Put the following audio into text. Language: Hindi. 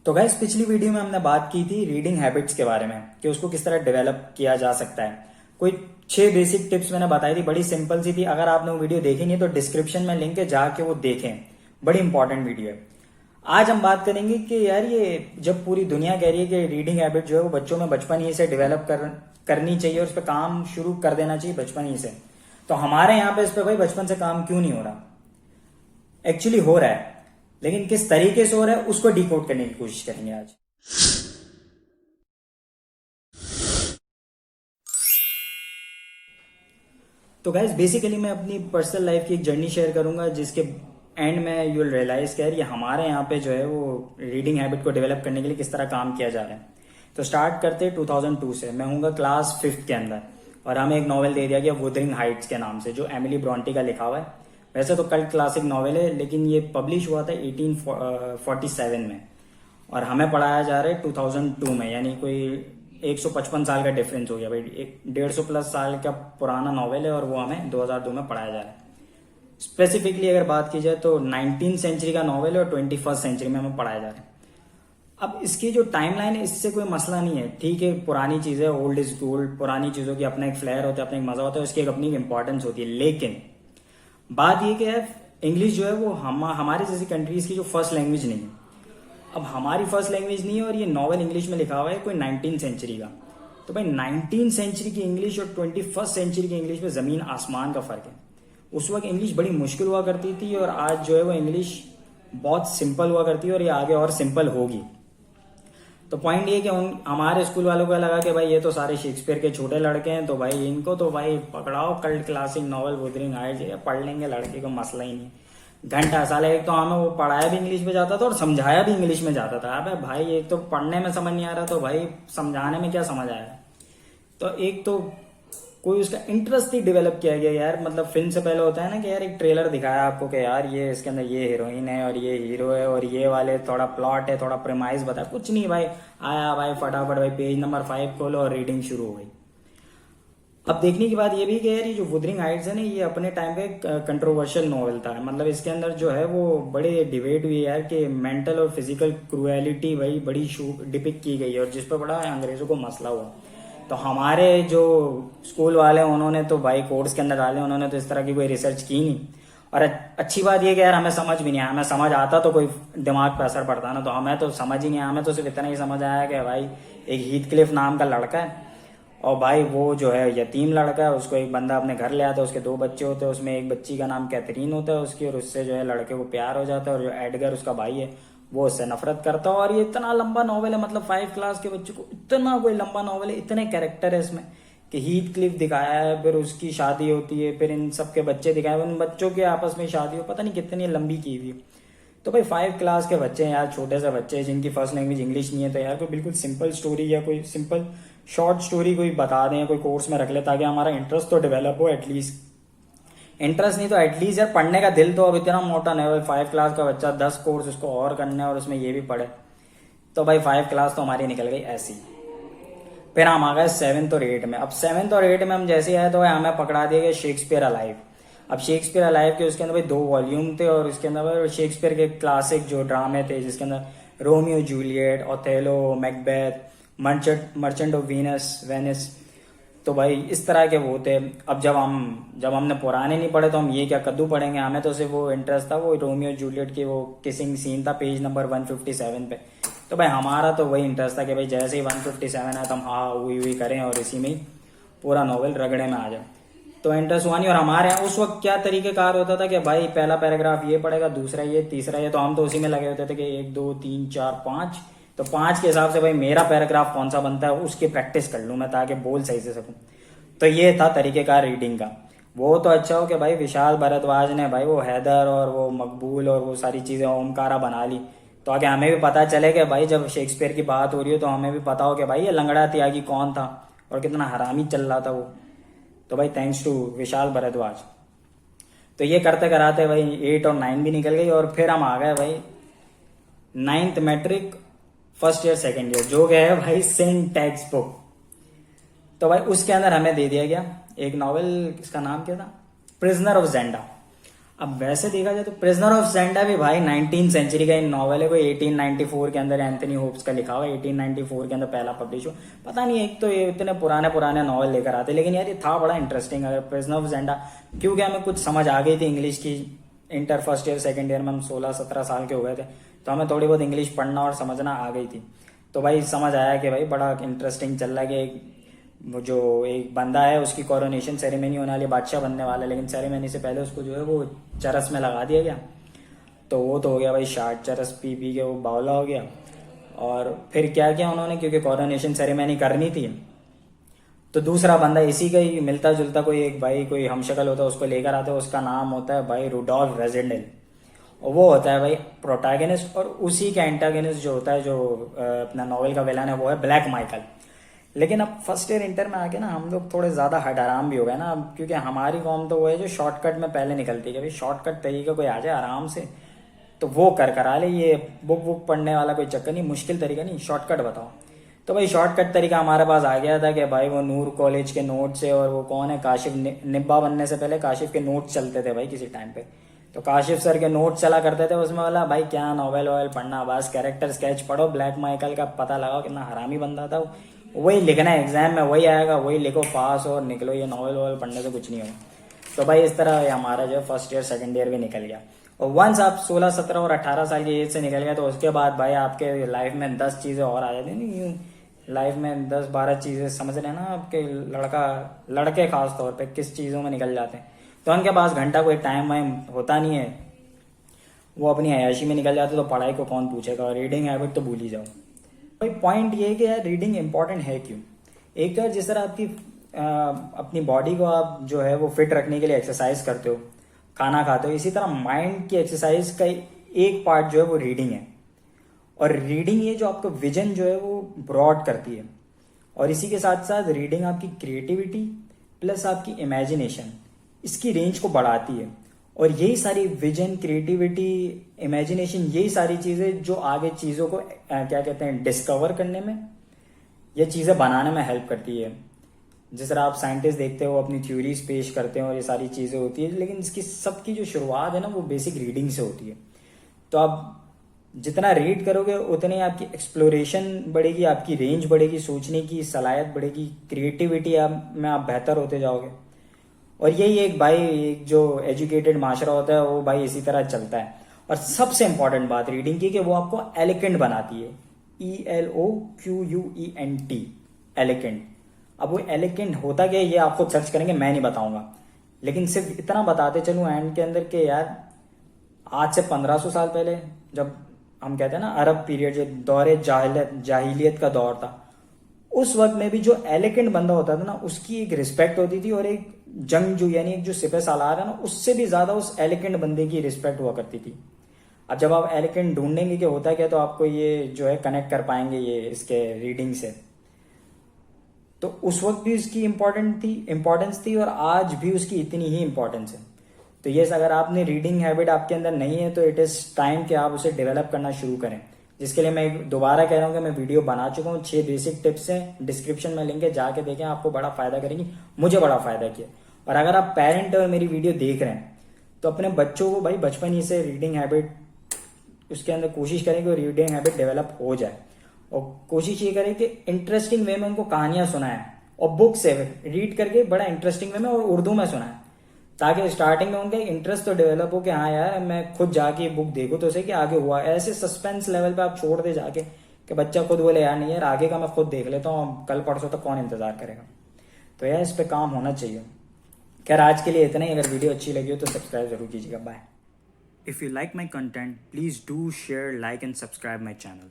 तो गाइस पिछली वीडियो में हमने बात की थी रीडिंग हैबिट्स के बारे में कि उसको किस तरह डेवलप किया जा सकता है। कोई 6 बेसिक टिप्स मैंने बताई थी, बड़ी सिंपल सी थी। अगर आपने वो वीडियो देखी नहीं तो डिस्क्रिप्शन में लिंक है, जाके वो देखें, बड़ी इंपॉर्टेंट वीडियो है। आज हम बात करेंगे कि यार ये जब पूरी दुनिया कह रही है कि रीडिंग हैबिट जो है वो बच्चों में बचपन ही से डेवलप करनी चाहिए और उस पर काम शुरू कर देना चाहिए बचपन ही से, तो हमारे यहाँ पे इस पर भाई बचपन से काम क्यों नहीं हो रहा? एक्चुअली हो रहा है, लेकिन किस तरीके से हो रहा है उसको डिकोड करने की कोशिश करेंगे आज। तो गाइज बेसिकली मैं अपनी पर्सनल लाइफ की एक जर्नी शेयर करूंगा जिसके एंड में यू विल रियलाइज कि यार ये हमारे यहाँ पे जो है वो रीडिंग हैबिट को डेवलप करने के लिए किस तरह काम किया जा रहा है। तो स्टार्ट करते हैं 2002 से। मैं हूँगा क्लास 5th के अंदर और हमें एक नॉवल दे दिया गया वुदरिंग हाइट्स के नाम से, जो एमिली ब्रॉन्टी का लिखा हुआ है। वैसे तो कल्ट क्लासिक नॉवल है, लेकिन ये पब्लिश हुआ था 1847 में और हमें पढ़ाया जा रहा है 2002 में, यानी कोई 155 साल का डिफरेंस हो गया भाई। 150+ साल का पुराना नॉवेल है और वो हमें 2002 में पढ़ाया जा रहा है। स्पेसिफिकली अगर बात की जाए तो 19th सेंचुरी का नॉवेल है और 21st सेंचुरी में हमें पढ़ाया जा रहा है। अब इसकी जो टाइमलाइन है इससे कोई मसला नहीं है, ठीक है, पुरानी चीजें, ओल्ड इज गोल्ड, पुरानी चीजों की अपना एक फ्लेयर होता है, अपना एक मजा होता है, उसकी एक अपनी इंपॉर्टेंस होती है। लेकिन बात ये कि इंग्लिश जो है वो हमारे जैसी कंट्रीज की जो फर्स्ट लैंग्वेज नहीं है। अब हमारी फर्स्ट लैंग्वेज नहीं है और ये नॉवेल इंग्लिश में लिखा हुआ है कोई 19th सेंचुरी का। तो भाई 19th सेंचुरी की इंग्लिश और 21st सेंचुरी की इंग्लिश में जमीन आसमान का फर्क है। उस वक्त इंग्लिश बड़ी मुश्किल हुआ करती थी और आज जो है वो इंग्लिश बहुत सिंपल हुआ करती है और ये आगे और सिंपल होगी। तो पॉइंट ये कि हमारे स्कूल वालों को लगा कि भाई ये तो सारे शेक्सपियर के छोटे लड़के हैं, तो भाई इनको तो भाई पकड़ाओ cult classic novel Wuthering Heights, पढ़ लेंगे लड़के को, मसला ही नहीं। घंटा साल एक तो हमें वो पढ़ाया भी इंग्लिश में जाता था और समझाया भी इंग्लिश में जाता था। अबे भाई एक तो पढ़ने में समझ नहीं आ रहा तो भाई समझाने में क्या समझ आया? तो एक तो कोई उसका इंटरेस्ट ही डेवलप किया गया यार। मतलब फिल्म से पहले होता है ना कि यार एक ट्रेलर दिखाया आपको कि यार ये इसके अंदर ये हीरोइन है और ये हीरो है और ये वाले थोड़ा प्लॉट है, थोड़ा प्रेमाइज बताया, कुछ नहीं भाई। आया भाई फटाफट भाई पेज नंबर 5 खोलो और रीडिंग शुरू हो गई। अब देखने की बात ये भी कि यार ये जो वुदरिंग हाइट्स है ना, ये अपने टाइम पे कंट्रोवर्शियल नॉवेल था। मतलब इसके अंदर जो है वो बड़े डिबेट हुई यार कि मेंटल और फिजिकल क्रूएलिटी भाई बड़ी डिपिक्ट की गई है और जिस पर बड़ा अंग्रेजों को मसला हुआ। तो हमारे जो स्कूल वाले उन्होंने तो भाई कोर्स के अंदर डाले, उन्होंने तो इस तरह की कोई रिसर्च की नहीं। और अच्छी बात ये कि यार हमें समझ भी नहीं आया। हमें समझ आता तो कोई दिमाग पर असर पड़ता ना, तो हमें तो समझ ही नहीं आया। हमें तो सिर्फ इतना ही समझ आया कि भाई एक हीथक्लिफ नाम का लड़का है और भाई वो जो है यतीम लड़का है, उसको एक बंदा अपने घर ले आता है, उसके 2 बच्चे होते हैं, उसमें एक बच्ची का नाम कैथरीन होता है उसकी, और उससे जो है लड़के को प्यार हो जाता है और जो एडगर उसका भाई है वो उससे नफरत करता है। और ये इतना लंबा नॉवेल है, मतलब 5 क्लास के बच्चे को इतना कोई लंबा नॉवेल है, इतने कैरेक्टर है इसमें कि हीथक्लिफ दिखाया है, फिर उसकी शादी होती है, फिर इन सबके बच्चे दिखाए, उन बच्चों के आपस में शादी हो, पता नहीं कितनी लंबी की हुई। तो भाई 5 क्लास के बच्चे हैं यार, छोटे से बच्चे जिनकी फर्स्ट लैंग्वेज इंग्लिश नहीं है, तो यार कोई बिल्कुल सिंपल स्टोरी या कोई सिंपल शॉर्ट स्टोरी कोई बता दें, कोई कोर्स में रख ले, ताकि हमारा इंटरेस्ट तो डेवलप हो एटलीस्ट। इंटरेस्ट नहीं तो एटलीस्ट यार पढ़ने का दिल तो। अब इतना मोटा लेवल 5 क्लास का बच्चा 10 कोर्स उसको और करने और उसमें ये भी पढ़े, तो भाई 5 क्लास तो हमारी निकल गई ऐसी। फिर हम आ गए 7th और 8th में। अब 7th और 8th में हम जैसे आए तो भाई हमें पकड़ा दिया गया शेक्सपियर अलाइव। अब शेक्सपियर अलाइव के उसके अंदर भाई 2 वॉल्यूम थे और उसके अंदर शेक्सपियर के क्लासिक जो ड्रामे थे, जिसके अंदर Romeo Juliet, Othello, Macbeth, merchant of Venice, तो भाई इस तरह के वो थे। अब जब हमने पुराने नहीं पढ़े तो हम ये क्या कद्दू पढ़ेंगे? हमें तो सिर्फ वो इंटरेस्ट था, वो रोमियो जूलियट की वो किसिंग सीन था पेज नंबर 157 पे। तो भाई हमारा तो वही इंटरेस्ट था कि भाई जैसे ही 157 आया तो हम हाँ हुई करें और इसी में ही पूरा नॉवेल रगड़े में आ जाए। तो इंटरेस्ट हुआ नहीं। और हमारे यहाँ उस वक्त क्या तरीकेकार होता था कि भाई पहला पैराग्राफ ये पढ़ेगा, दूसरा ये, तीसरा ये, तो हम तो उसी में लगे होते थे कि 1 2 3 4 5, तो 5 के हिसाब से भाई मेरा पैराग्राफ कौन सा बनता है उसकी प्रैक्टिस कर लूं मैं, ताकि बोल सही से सकूं। तो ये था तरीकेकार रीडिंग का। वो तो अच्छा हो कि भाई विशाल भारद्वाज ने भाई वो हैदर और वो मकबूल और वो सारी चीजें ओमकारा बना ली, तो आगे हमें भी पता चले कि भाई जब शेक्सपियर की बात हो रही हो तो हमें भी पता हो कि भाई ये लंगड़ा त्यागी कौन था और कितना हरामी चल रहा था वो। तो भाई थैंक्स टू विशाल भारद्वाज। तो ये करते कराते भाई 8 और 9 भी निकल गई और फिर हम आ गए भाई 9th matric, first year second year, जो गया है भाई सेंट टेक्स्ट बुक। तो भाई उसके अंदर हमें दे दिया गया एक नॉवेल, इसका नाम क्या था? Prisoner of Zenda. अब वैसे देखा जाए तो प्रिजनर ऑफ ज़ेंडा भी भाई 19th सेंचुरी का नॉवल है, कोई 1894 के अंदर एंथनी होप्स का लिखा हुआ है, 1894 के अंदर पहला पब्लिश हुआ। पता नहीं, एक तो ये इतने पुराने पुराने नॉवल लेकर आते, लेकिन यार ये था बड़ा इंटरेस्टिंग। अगर प्रिजनर ऑफ ज़ेंडा, क्योंकि हमें कुछ समझ आ गई थी इंग्लिश की, inter first year second year में हम 16-17 साल के हो गए थे, तो हमें थोड़ी बहुत इंग्लिश पढ़ना और समझना आ गई थी। तो भाई समझ आया कि भाई बड़ा इंटरेस्टिंग चल रहा है कि वो जो एक बंदा है उसकी कोरोनेशन सेरेमनी होने वाली, बादशाह बनने वाला है, लेकिन सेरेमनी से पहले उसको जो है वो चरस में लगा दिया गया। तो वो तो हो गया भाई शार्ट, चरस पी पी के वो बावला हो गया। और फिर क्या किया उन्होंने, क्योंकि कोरोनेशन सेरेमनी करनी थी, तो दूसरा बंदा इसी का ही मिलता जुलता कोई एक भाई, कोई हमशक्ल होता है, उसको लेकर आते हैं। उसका नाम होता है भाई रुडोल्फ रेजेंडल, और वो होता है भाई प्रोटैगनिस्ट। और उसी का एंटागनिस्ट जो होता है, जो अपना नॉवल का विलन है, वो है ब्लैक माइकल। लेकिन अब फर्स्ट ईयर इंटर में आके ना हम लोग थोड़े ज़्यादा हराम भी हो गए ना, अब क्योंकि हमारी कॉम तो वो है जो शॉर्टकट में पहले निकलती है कि भाई शॉर्टकट तरीका कोई आ जाए आराम से तो वो करा ले, ये बुक बुक पढ़ने वाला कोई चक्कर नहीं, मुश्किल तरीका नहीं, शॉर्टकट बताओ। तो भाई शॉर्टकट तरीका हमारे पास आ गया था कि भाई वो नूर कॉलेज के नोट से, और वो कौन है काशिफ, निब्बा बनने से पहले काशिफ के नोट्स चलते थे भाई किसी टाइम पे, तो काशिफ सर के नोट्स चला करते थे। उसमें वाला भाई क्या नॉवेल वॉवेल पढ़ना, बस कैरेक्टर स्केच पढ़ो, ब्लैक माइकल का पता लगाओ कितना हरामी बंदा था, वही लिखना है एग्जाम में, वही आएगा, वही लिखो, पास और निकलो। ये नॉवेल वॉवेल पढ़ने से कुछ नहीं होगा। तो भाई इस तरह हमारा जो फर्स्ट ईयर सेकंड ईयर भी निकल गया। और वंस आप 16, 17 और 18 साल की एज से निकल गए, तो उसके बाद भाई आपके लाइफ में 10 चीज़ें और आ जाती हैं। यूँ लाइफ में 10-12 चीज़ें समझ रहे हैं ना, आपके लड़के खास तौर पे किस चीज़ों में निकल जाते हैं। तो उनके पास घंटा कोई टाइम वाइम होता नहीं है, वो अपनी अयाशी में निकल जाते, तो पढ़ाई को कौन पूछेगा, रीडिंग हैबिट तो भूल ही जाओ। भाई पॉइंट ये है कि यार रीडिंग इंपॉर्टेंट है क्यों। एक यार जिस तरह आपकी अपनी बॉडी को आप जो है वो फिट रखने के लिए एक्सरसाइज करते हो, खाना खाते हो, इसी तरह माइंड की एक्सरसाइज का एक पार्ट जो है वो रीडिंग है। और रीडिंग ये जो आपका विजन जो है वो ब्रॉड करती है, और इसी के साथ साथ रीडिंग आपकी क्रिएटिविटी प्लस आपकी इमेजिनेशन, इसकी रेंज को बढ़ाती है। और यही सारी विजन, क्रिएटिविटी, इमेजिनेशन, यही सारी चीज़ें जो आगे चीज़ों को क्या कहते हैं डिस्कवर करने में, ये चीज़ें बनाने में हेल्प करती है। जिस तरह आप साइंटिस्ट देखते हो अपनी थ्योरीज पेश करते हैं और ये सारी चीज़ें होती है, लेकिन इसकी सबकी जो शुरुआत है ना वो बेसिक रीडिंग से होती है। तो आप जितना रीड करोगे उतनी आपकी एक्सप्लोरेशन बढ़ेगी, आपकी रेंज बढ़ेगी, सोचने की सलाहियत बढ़ेगी, क्रिएटिविटी में आप बेहतर होते जाओगे। और यही एक भाई एक जो एजुकेटेड माशरा होता है वो भाई इसी तरह चलता है। और सबसे इंपॉर्टेंट बात रीडिंग की कि वो आपको एलिकेंट बनाती है, ELOQUENT, एलिकेंट। अब वो एलिकेंट होता क्या है ये आपको सर्च करेंगे, मैं नहीं बताऊंगा, लेकिन सिर्फ इतना बताते चलूं एंड के अंदर के यार आज से 1500 साल पहले, जब हम कहते हैं ना अरब पीरियड, जो दौरे जाहिलियत का दौर था, उस वक्त में भी जो एलिकेंट बंदा होता था ना उसकी एक रिस्पेक्ट होती थी, और एक जंगजू यानी एक जो सिपह सालार है ना उससे भी ज्यादा उस एलिकेंट बंदे की रिस्पेक्ट हुआ करती थी। अब जब आप एलिकेंट ढूंढेंगे कि होता क्या, तो आपको ये जो है कनेक्ट कर पाएंगे ये इसके रीडिंग से। तो उस वक्त भी उसकी इंपॉर्टेंस थी और आज भी उसकी इतनी ही इंपॉर्टेंस है। तो ये अगर आपने रीडिंग हैबिट आपके अंदर नहीं है तो इट इज टाइम कि आप उसे डेवलप करना शुरू करें, जिसके लिए मैं दोबारा कह रहा हूँ कि मैं वीडियो बना चुका हूँ। 6 बेसिक टिप्स हैं, डिस्क्रिप्शन में लिंक है, जाके देखें, आपको बड़ा फायदा करेंगी, मुझे बड़ा फायदा किया। और अगर आप पेरेंट और मेरी वीडियो देख रहे हैं तो अपने बच्चों को भाई बचपन ही से रीडिंग हैबिट उसके अंदर कोशिश करें कि रीडिंग हैबिट डेवलप हो जाए। और कोशिश ये करें कि इंटरेस्टिंग वे में उनको कहानियां सुनाएं, और बुक से रीड करके बड़ा इंटरेस्टिंग वे में और उर्दू में सुनाएं, ताकि स्टार्टिंग में उनका इंटरेस्ट तो डेवलप हो कि हाँ यार मैं खुद जाके बुक देखूँ तो सही कि आगे हुआ। ऐसे सस्पेंस लेवल पे आप छोड़ दे जाके कि बच्चा खुद बोले यार नहीं यार आगे का मैं खुद देख लेता हूँ, कल परसों तक कौन इंतजार करेगा। तो यार इस पे काम होना चाहिए। खैर आज के लिए इतना ही। अगर वीडियो अच्छी लगी हो तो सब्सक्राइब जरूर कीजिएगा। Bye. If you like my content please do share, like and subscribe my channel.